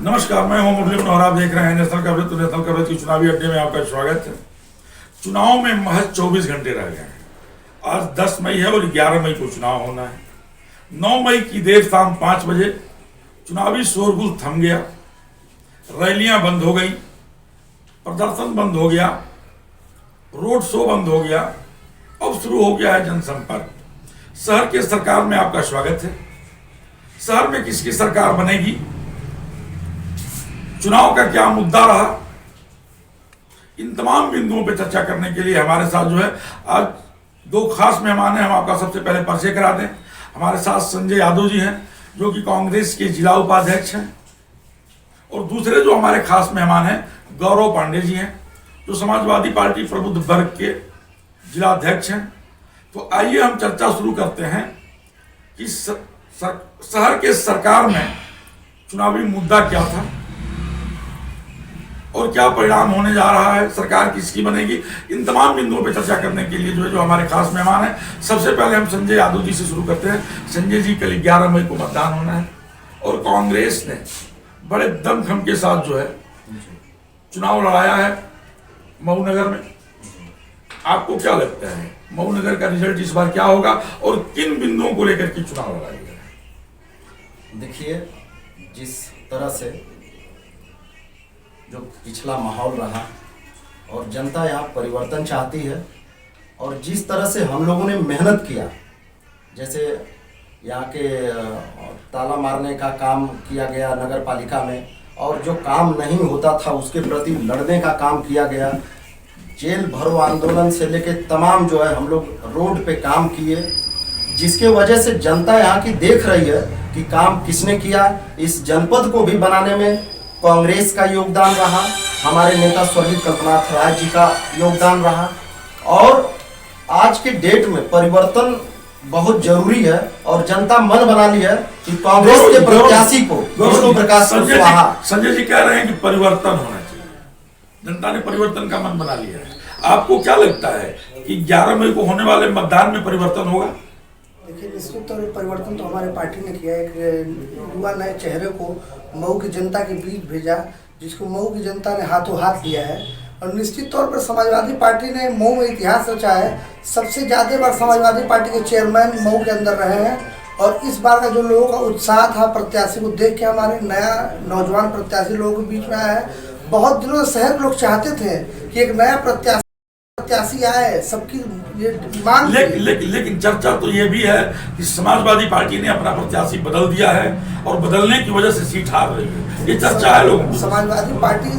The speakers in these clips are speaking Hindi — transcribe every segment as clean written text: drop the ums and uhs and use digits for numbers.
नमस्कार, मैं हूं मुरली मनोहर। आप देख रहे हैं नेशनल कवरेज। तो नेशनल कवरेज की चुनावी अड्डे में आपका स्वागत है। चुनाव में महज 24 घंटे रह गए हैं। आज 10 मई है और 11 मई को चुनाव होना है। 9 मई की देर शाम 5 बजे चुनावी शोरगुल थम गया, रैलियां बंद हो गई, प्रदर्शन बंद हो गया, रोड शो बंद हो गया। अब शुरू हो गया है जनसंपर्क। शहर के सरकार में आपका स्वागत है। शहर में किसकी सरकार बनेगी, चुनाव का क्या मुद्दा रहा, इन तमाम बिंदुओं पर चर्चा करने के लिए हमारे साथ जो है आज दो खास मेहमान हैं। हम आपका सबसे पहले परिचय करा दें। हमारे साथ संजय यादव जी हैं जो कि कांग्रेस के जिला उपाध्यक्ष हैं, और दूसरे जो हमारे खास मेहमान हैं गौरव पांडे जी हैं जो समाजवादी पार्टी प्रबुद्ध वर्ग के जिला अध्यक्ष हैं। तो आइए हम चर्चा शुरू करते हैं कि शहर के सरकार में चुनावी मुद्दा क्या था और क्या परिणाम होने जा रहा है, सरकार किसकी बनेगी। इन तमाम बिंदुओं पर चर्चा करने के लिए जो हमारे खास मेहमान हैं, सबसे पहले हम संजय यादव जी से शुरू करते हैं। संजय जी, कल 11 मई को मतदान होना है और कांग्रेस ने बड़े दमखम के साथ जो है चुनाव लड़ाया है मऊ नगर में। आपको क्या लगता है मऊ नगर का रिजल्ट इस बार क्या होगा और किन बिंदुओं को लेकर के चुनाव लड़ाया गया? देखिए, जिस तरह से जो पिछला माहौल रहा और जनता यहाँ परिवर्तन चाहती है, और जिस तरह से हम लोगों ने मेहनत किया, जैसे यहाँ के ताला मारने का काम किया गया नगर पालिका में, और जो काम नहीं होता था उसके प्रति लड़ने का काम किया गया, जेल भरो आंदोलन से लेके तमाम जो है हम लोग रोड पे काम किए, जिसके वजह से जनता यहाँ की देख रही है कि काम किसने किया। इस जनपद को भी बनाने में कांग्रेस का योगदान रहा, हमारे नेता स्वर्गीय कल्पनाथ राय जी का योगदान रहा, और आज के डेट में परिवर्तन बहुत जरूरी है और जनता मन बना ली है कि कांग्रेस के प्रत्याशी को विष्णु प्रकाश कुशवाहा। संजय जी कह रहे हैं कि परिवर्तन होना चाहिए, जनता ने परिवर्तन का मन बना लिया है। आपको क्या लगता है कि 11 मई को होने वाले मतदान में परिवर्तन होगा? देखिए, निश्चित तौर पर परिवर्तन तो हमारे पार्टी ने किया। एक युवा नए चेहरे को मऊ की जनता के बीच भेजा, जिसको मऊ की जनता ने हाथों हाथ लिया है। और निश्चित तौर पर समाजवादी पार्टी ने मऊ में इतिहास रचा है। सबसे ज़्यादा बार समाजवादी पार्टी के चेयरमैन मऊ के अंदर रहे हैं, और इस बार का जो लोगों का उत्साह था प्रत्याशी को देख के, हमारे नया नौजवान प्रत्याशी लोगों के बीच में आया है। बहुत दिनों से शहर लोग चाहते थे कि एक नया प्रत्याशी आए, सबकी ये मांग। लेकिन चर्चा तो ये भी है कि समाजवादी पार्टी ने अपना प्रत्याशी बदल दिया है और बदलने की वजह से सीट हार रही है। ये चर्चा है लोगों की। समाजवादी पार्टी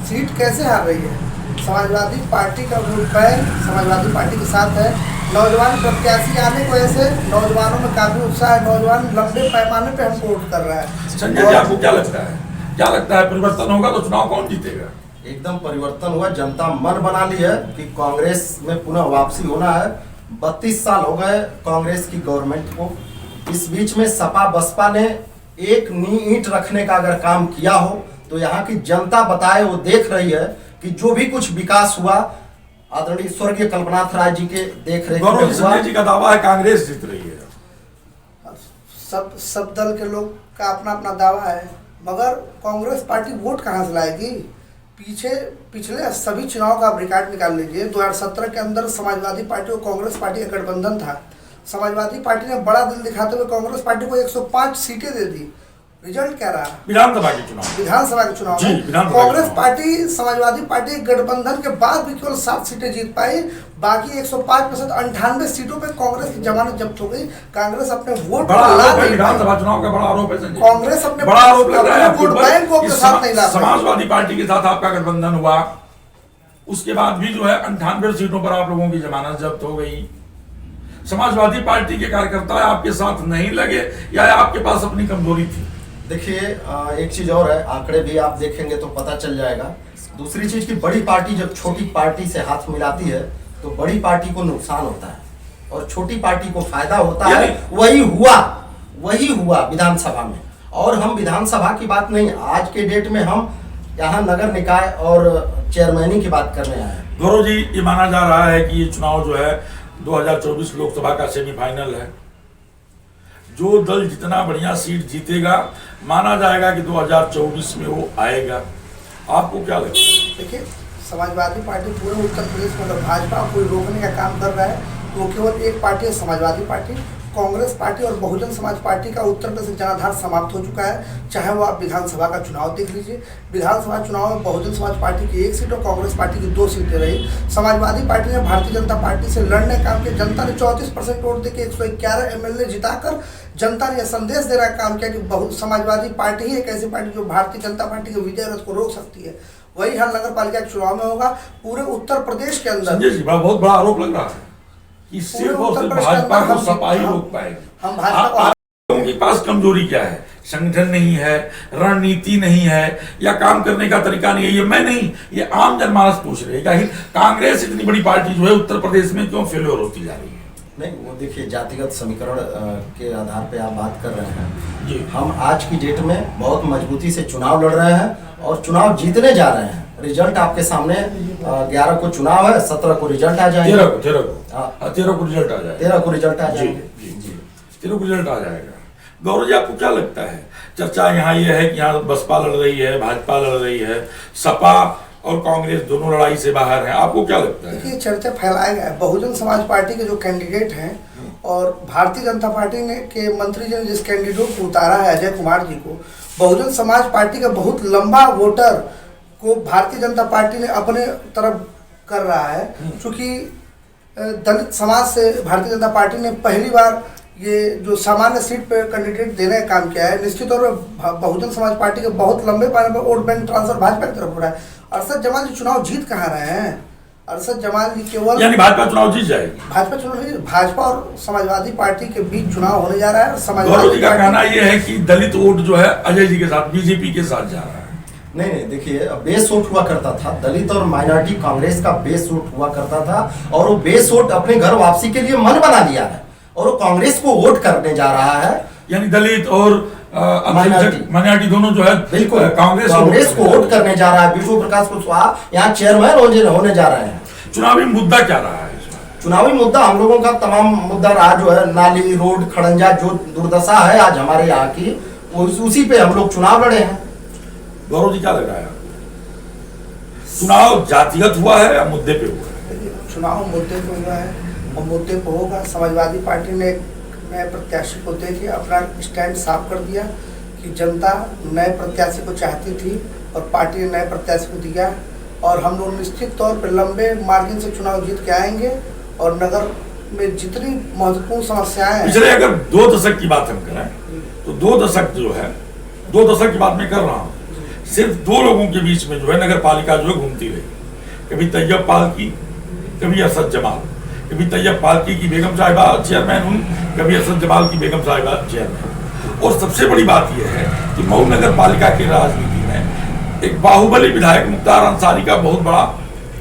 सीट कैसे हार रही है? समाजवादी पार्टी का वोट बैंक समाजवादी पार्टी के साथ है। नौजवान प्रत्याशी आने की वजह से नौजवानों में काफी उत्साह है। नौजवान लंबे पैमाने पे हमको वोट कर रहा है। संजय जी, आपको क्या लगता है परिवर्तन होगा तो चुनाव कौन जीतेगा? एकदम परिवर्तन हुआ। जनता मन बना ली है कि कांग्रेस में पुनः वापसी होना है। 32 साल हो गए कांग्रेस की गवर्नमेंट को। इस बीच में सपा बसपा ने एक ईंट रखने का अगर काम किया हो तो यहाँ की जनता बताए, वो देख रही है कि जो भी कुछ विकास हुआ आदरणीय स्वर्गीय कल्पनाथ राय जी के देख रेख में हुआ। संजय जी का दावा है कांग्रेस जीत रही है। सब दल के लोग का अपना अपना दावा है, मगर कांग्रेस पार्टी वोट कहाँ से लाएगी? पिछले सभी चुनाव का आप रिकॉर्ड निकाल लीजिए। 2017 के अंदर समाजवादी पार्टी और कांग्रेस पार्टी का गठबंधन था। समाजवादी पार्टी ने बड़ा दिल दिखाते हुए कांग्रेस पार्टी को 105 सीटें दे दी। रिजल्ट क्या रहा? विधानसभा के चुनाव में कांग्रेस पार्टी समाजवादी पार्टी गठबंधन के बाद भी केवल 7 सीटें जीत पाई। बाकी 105% 98 सीटों पे कांग्रेस की जमानत जब्त हो गई। कांग्रेस अपने वोट विधानसभा चुनाव का बड़ा आरोप है। कांग्रेस अपने बड़ा आरोप लग रहा है वोट बैंक को अपने साथ नहीं ला पाई। समाजवादी पार्टी के साथ आपका गठबंधन हुआ, उसके बाद भी जो है 98 सीटों पर आप लोगों की जमानत जब्त हो गई। समाजवादी पार्टी के कार्यकर्ता आपके साथ नहीं लगे या आपके पास अपनी कमजोरी थी? देखिए, एक चीज और है, आंकड़े भी आप देखेंगे तो पता चल जाएगा। दूसरी चीज की बड़ी पार्टी जब छोटी पार्टी से हाथ मिलाती है तो बड़ी पार्टी को नुकसान होता है और छोटी पार्टी को फायदा होता है। वही हुआ विधानसभा में। और हम विधानसभा की बात नहीं, आज के डेट में हम यहाँ नगर निकाय और चेयरमैनी की बात करने आए हैं। गौरव जी, ये माना जा रहा है कि ये चुनाव जो है 2024 लोकसभा का सेमीफाइनल है। जो दल जितना बढ़िया सीट जीतेगा माना जाएगा कि 2024 में वो आएगा। आपको क्या लगता है? देखिए, समाजवादी पार्टी पूरे उत्तर प्रदेश में अगर भाजपा कोई रोकने का काम कर रहा है तो केवल एक पार्टी है, समाजवादी पार्टी। कांग्रेस पार्टी और बहुजन समाज पार्टी का उत्तर प्रदेश जनाधार समाप्त हो चुका है। चाहे वो आप विधानसभा का चुनाव देख लीजिए, विधानसभा चुनाव में बहुजन समाज पार्टी की 1 सीट और कांग्रेस पार्टी की 2 सीटें रही। समाजवादी पार्टी ने भारतीय जनता पार्टी से लड़ने का काम किया। जनता ने 34% वोट देकर 111 MLA जिताकर जनता ने यह संदेश देने का काम किया कि समाजवादी पार्टी ही एक ऐसी पार्टी जो भारतीय जनता पार्टी के विजय रथ को रोक सकती है। वही हाल नगर पालिका के चुनाव में होगा पूरे उत्तर प्रदेश के अंदर। संजय जी, बहुत बड़ा आरोप लग रहा है कि सिर्फ और सिर्फ भाजपा को सपा ही रोक पाएगी। हम भाजपा को आप लोगों के पास कमजोरी क्या है? संगठन नहीं है, रणनीति नहीं है, या काम करने का तरीका नहीं है? ये मैं नहीं, ये आम जनमानस पूछ रहे हैं कि कांग्रेस इतनी बड़ी पार्टी जो है उत्तर प्रदेश में क्यों फेल्योर होती जा रही है? नहीं, वो देखिए, जातिगत समीकरण के आधार पे आप बात कर रहे हैं जी। हम आज की डेट में बहुत मजबूती से चुनाव लड़ रहे हैं और चुनाव जीतने जा रहे हैं। रिजल्ट आपके सामने 11 को चुनाव है, 17 को रिजल्ट आ जाएगा। 13 को रिजल्ट आ जाएगा। 13 को रिजल्ट आ जाएगा। जी 13 को रिजल्ट आ जाएगा। गौरव जी, आपको क्या लगता है? चर्चा यहाँ ये है कि यहाँ बसपा लड़ रही है, भाजपा लड़ रही है, सपा और कांग्रेस दोनों लड़ाई से बाहर हैं। आपको क्या लगता है? देखिए, चर्चा फैलाया गया है। बहुजन समाज पार्टी के जो कैंडिडेट हैं और भारतीय जनता पार्टी ने के मंत्री जी ने जिस कैंडिडेट को उतारा है, अजय कुमार जी को, बहुजन समाज पार्टी का बहुत लंबा वोटर को भारतीय जनता पार्टी ने अपने तरफ कर रहा है। क्योंकि दलित समाज से भारतीय जनता पार्टी ने पहली बार ये जो सामान्य सीट पे कैंडिडेट देने का काम किया है। निश्चित तौर पर बहुजन समाज पार्टी के बहुत लंबे पैमाने पर वोट बैंक ट्रांसफर भाजपा की तरफ हो रहा है। अरशद जमाल जी चुनाव जीत कहाँ रहे हैं? अरशद जमाल जी केवल यानी भाजपा चुनाव जीत जाएगी। भाजपा और समाजवादी पार्टी के बीच चुनाव होने जा रहा है। गौरव जी का कहना यह है कि दलित वोट जो है अजय जी के साथ, बीजेपी के साथ जा रहा है। नहीं, देखिए, बेस वोट हुआ करता था, दलित और माइनॉरिटी कांग्रेस का बेस वोट हुआ करता था और वो बेस वोट अपने घर वापसी के लिए मन बना लिया है और वो कांग्रेस को वोट करने जा रहा है। यानी दलित और माइनॉरिटी दोनों जो है बिल्कुल कांग्रेस को वोट करने जा रहा है। विष्णु प्रकाश कुशवाहा यहाँ चेयरमैन होने जा रहे हैं। चुनावी मुद्दा क्या रहा है? चुनावी मुद्दा हम लोगों का तमाम मुद्दा रहा जो है नाली, रोड, खड़ंजा, जो दुर्दशा है आज हमारे यहाँ की, उसी पे हम लोग चुनाव लड़े हैं। गौरव जी, क्या लग रहा है? चुनाव जातिगत हुआ है या मुद्दे पे हुआ है? चुनाव मुद्दे पे हुआ है और मुद्दे पे होगा। समाजवादी पार्टी ने नए प्रत्याशी को देके अपना स्टैंड साफ कर दिया कि जनता नए प्रत्याशी को चाहती थी और पार्टी ने नए प्रत्याशी को दिया और हम लोग निश्चित तौर पर लंबे मार्जिन से चुनाव जीत के आएंगे और नगर में जितनी महत्वपूर्ण समस्याएं हैं। पिछले अगर 2 दशक की बात हम करें तो 2 दशक जो है, 2 दशक की बात मैं कर रहा हूँ, सिर्फ 2 लोगों के बीच में जो है नगर पालिका जो है घूमती रही। कभी तैयब पालकी, कभी अरशद जमाल। कभी तैयब पालकी की बेगम साहिबा चेयरमैन हुई, कभी अरशद जमाल की बेगम साहिबा चेयरमैन। और सबसे बड़ी बात यह है कि मऊ नगर पालिका की राजनीति में एक बाहुबली विधायक मुख्तार अंसारी का बहुत बड़ा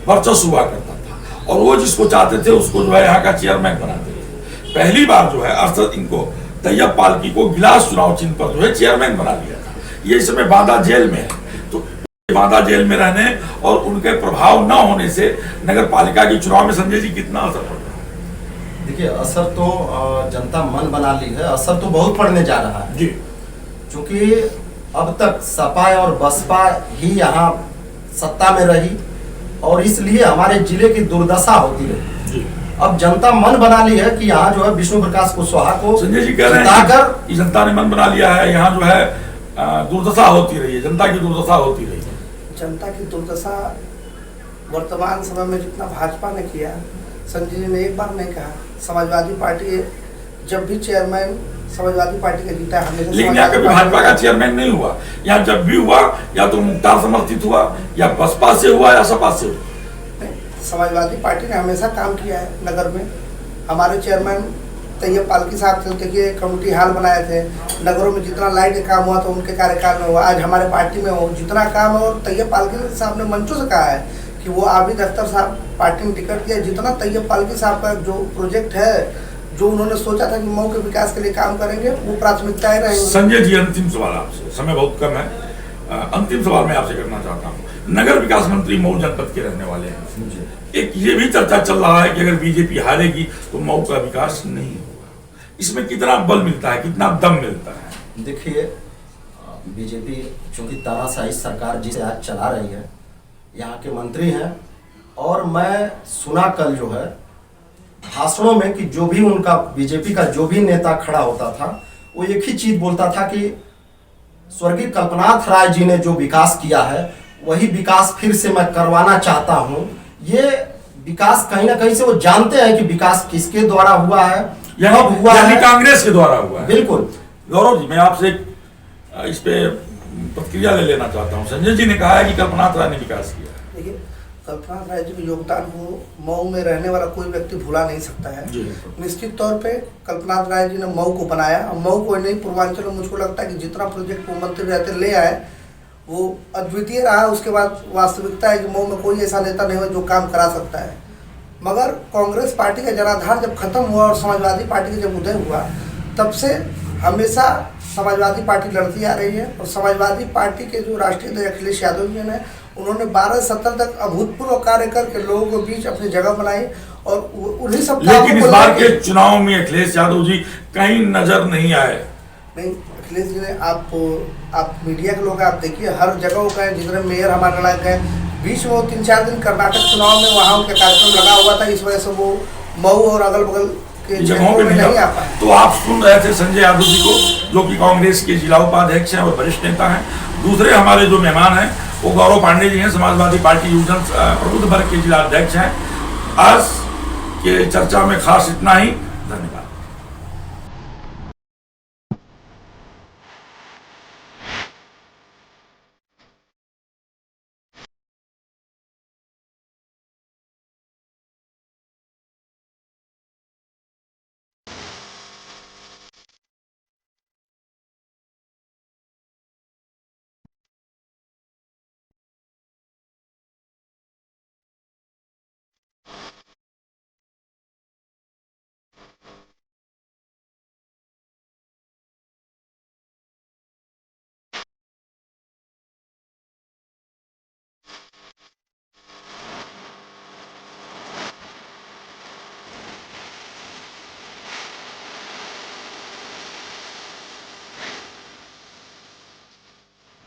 वर्चस्व हुआ करता था और वो जिसको चाहते थे उसको जो है यहाँ का चेयरमैन बनाते थे। पहली बार जो है अरशद इनको तैयब पालकी को गिलास चुनाव चिन्ह पर जो है चेयरमैन बना लिया था। ये इस समय बांदा जेल में है, तो बांदा जेल में रहने और उनके प्रभाव न होने से नगर पालिका के चुनाव में संजय जी कितना असर पड़ रहा है? देखिए, असर तो जनता मन बना ली है, असर तो बहुत पड़ने जा रहा है जी। क्योंकि अब तक सपा और बसपा ही यहाँ सत्ता में रही और इसलिए हमारे जिले की दुर्दशा होती रही जी। अब जनता मन बना ली है कि यहाँ जो है विष्णु प्रकाश कुशवाहा को संजय जी कह रहे हैं कि जनता ने मन बना लिया है, यहाँ जो है दुर्दशा होती रही है, जनता की दुर्दशा होती रही है। जनता की दुर्दशा वर्तमान समय में जितना भाजपा ने किया, संजय जी ने एक बार नहीं कहा। समाजवादी पार्टी जब भी चेयरमैन समाजवादी पार्टी का जीता है, लेकिन यहाँ कभी भाजपा का चेयरमैन नहीं हुआ। यहाँ जब भी हुआ या तो मुख्तार समर्थित हुआ या बसपा से हुआ या सपा से हुआ। समाजवादी पार्टी ने हमेशा काम किया है नगर में। हमारे चेयरमैन तैयब पालकी साहब थे, देखिए कम्युनिटी हॉल बनाए थे। नगरों में जितना लाइट का काम हुआ था उनके कार्यकाल में हुआ। आज हमारे पार्टी में हो जितना काम है, और तैयब पालकी साहब ने मंचों से कहा है कि वो आबिद अख्तर साहब पार्टी में टिकट दिया। जितना तैयब पालकी साहब का जो प्रोजेक्ट है, जो उन्होंने सोचा था कि मऊ के विकास के लिए काम करेंगे, वो प्राथमिकताएं रहेंगी। संजय जी, अंतिम सवाल आपसे, समय बहुत कम है, अंतिम सवाल मैं आपसे करना चाहता हूँ। नगर विकास मंत्री मऊ जनपद के रहने वाले हैं। एक ये भी चर्चा चल रहा है कि अगर बीजेपी हारेगी तो मऊ का विकास नहीं होगा। इसमें कितना बल मिलता है, कितना दम मिलता है? देखिए, बीजेपी चूंकि तानाशाही सरकार जिसे आज चला रही है, यहाँ के मंत्री हैं, और मैं सुना कल जो है भाषणों में कि जो भी उनका बीजेपी का जो भी नेता खड़ा होता था वो एक ही चीज बोलता था कि स्वर्गीय कल्पनाथ राय जी ने जो विकास किया है वही विकास फिर से मैं करवाना चाहता हूं। ये विकास कहीं ना कहीं से वो जानते हैं कि विकास किसके द्वारा हुआ है, कब हुआ है, कांग्रेस के द्वारा हुआ है। बिल्कुल। गौरव जी, मैं आपसे इस पे प्रतिक्रिया ले लेना चाहता हूँ। संजय जी ने कहा है कि कल्पनाथ राय ने विकास किया। देखिए, कल्पनाथ राय जी के योगदान को मऊ में रहने वाला कोई व्यक्ति भुला नहीं सकता है। निश्चित तौर पे कल्पनाथ राय जी ने मऊ को बनाया, और मऊ को नहीं पूर्वांचल में मुझको लगता है कि जितना प्रोजेक्ट वो मंत्री रहते ले आए वो अद्वितीय रहा। उसके बाद वास्तविकता है कि मऊ में कोई ऐसा नेता नहीं हुआ जो काम करा सकता है। मगर कांग्रेस पार्टी का जनाधार जब खत्म हुआ और समाजवादी पार्टी का जब उदय हुआ, तब से हमेशा समाजवादी पार्टी लड़ती आ रही है। और समाजवादी पार्टी के जो राष्ट्रीय अध्यक्ष अखिलेश यादव जी ने, उन्होंने 12-17 तक अभूतपूर्व कार्य करके लोगों के बीच अपनी जगह बनाई, और उन्हीं सब। लेकिन इस बार के चुनाव में अखिलेश यादव जी कहीं नजर नहीं आए। नहीं, अखिलेश जी ने, आप मीडिया के लोग, आप देखिए हर जगह वो गए, जितने मेयर हमारे लड़ाए गए, बीच में वो 3-4 दिन कर्नाटक चुनाव में वहाँ उनका कार्यक्रम लगा हुआ था, इस वजह से वो मऊ और अगल बगल के जगहों पे नहीं आ पाए। तो आप सुन रहे थे संजय यादव जी को, जो कि कांग्रेस के जिला उपाध्यक्ष हैं और वरिष्ठ नेता हैं। दूसरे हमारे जो मेहमान हैं वो गौरव पांडे जी हैं, समाजवादी पार्टी यूजन प्रबुद्ध वर्ग के जिला अध्यक्ष हैं। आज के चर्चा में खास इतना ही। धन्यवाद।